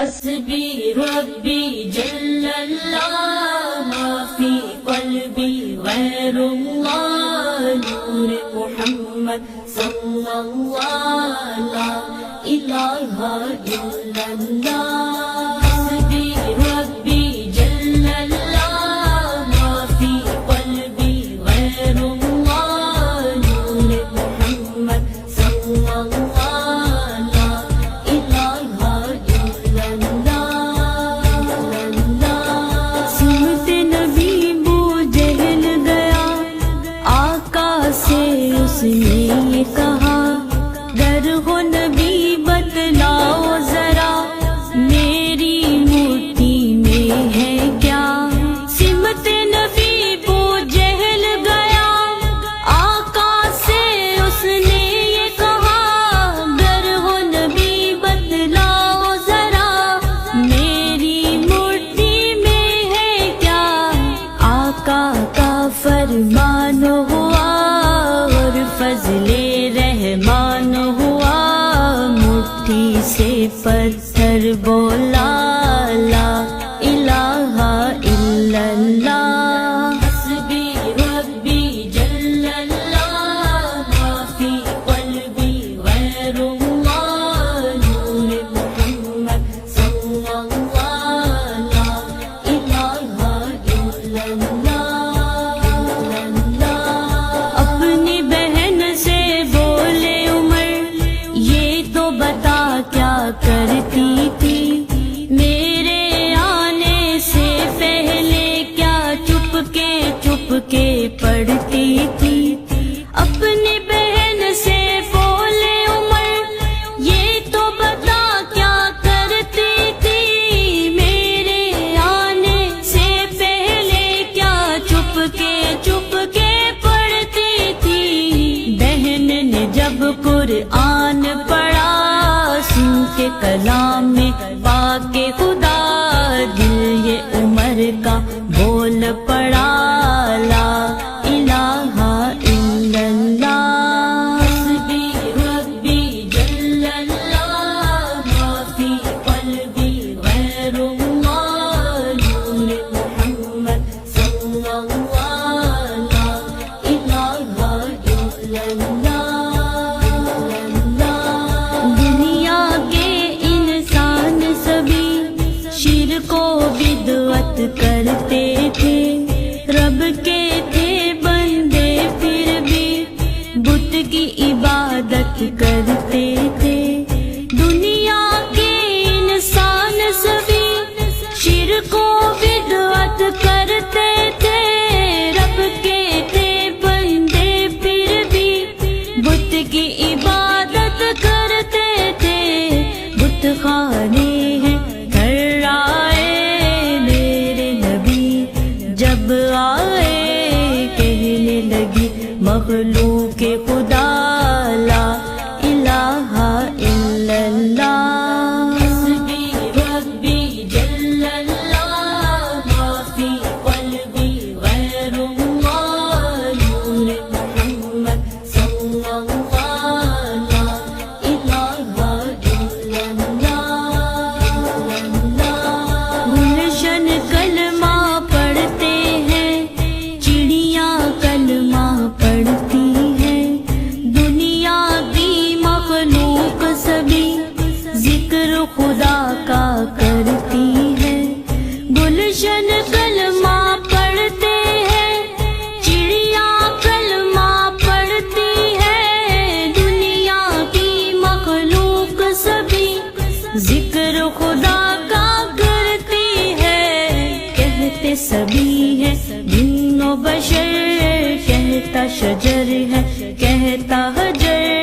حسبی ربی جل اللہ ما فی قلبی غیر اللہ نور محمد صلی اللہ لا الہ الا اللہ حسبی ربی جل اللہ ما فی قلبی غیر اللہ نور محمد صلی اللہ لا الہ الا اللہ سمت نبی بو جہل گیا آقا سے اس نے یہ کہا گر ہو نبی بتلاؤ ذرا میری مٹھی میں ہے کیا سمت نبی بو جہل گیا آقا سے اس نے یہ کہا گر ہو نبی بتلاؤ ذرا میری مٹھی میں ہے کیا آقا کا فرمان ہوا اور فضل رحمان ہوا مٹھی سے پتھر بولا لا الہ الا اللہ حسبی ربی جل اللہ ما فی قلبی غیر اللہ نور محمد صلی اللہ لا الہ الا اللہ اپنی بہن سے بولے عمر یہ تو بتا کیا کرتی تھی میرے آنے سے پہلے کیا چپ کے پڑھتی تھی اپنی بہن سے بولے عمر یہ تو بتا کیا کرتی تھی میرے آنے سے پہلے کیا چپ کے پڑھتی تھی بہن نے جب قرآن پڑھا سن کے کلام میں پاک خدا دل یہ عمر کا بول پڑا لا الہ الا اللہ حسبی ربی جل اللہ ما فی قلبی غیر اللہ نور محمد صلی اللہ لا الہ الا اللہ دنیا کے انسان سبھی شرک و بدعت کرتے تھے رب کے تھے بندے پھر بھی بت کی عبادت کرتے تھے دنیا کے انسان سبھی شرک و بدعت کرتے تھے رب کے تھے بندے پھر بھی بت کی عبادت کرتے تھے بت خانے ہیں گھر آئے میرے نبی جب آئے کہنے لگی مخلوق خدا لا الہ الا اللہ حسبی ربی جل اللہ ما فی قلبی غیر اللہ نور محمد صلی اللہ لا الہ الا اللہ گلشن کلمہ پڑھتے ہیں چڑیاں کلمہ پڑھتی ہیں دنیا کی مخلوق سبھی ذکر خدا کا کرتی ہے گلشن کلمہ پڑھتے ہیں چڑیاں کلمہ پڑھتی ہے دنیا کی مخلوق سبھی ذکر خدا کا کرتی ہے کہتے سبھی ہے جن و بشر کہتا شجر ہے کہتا حجر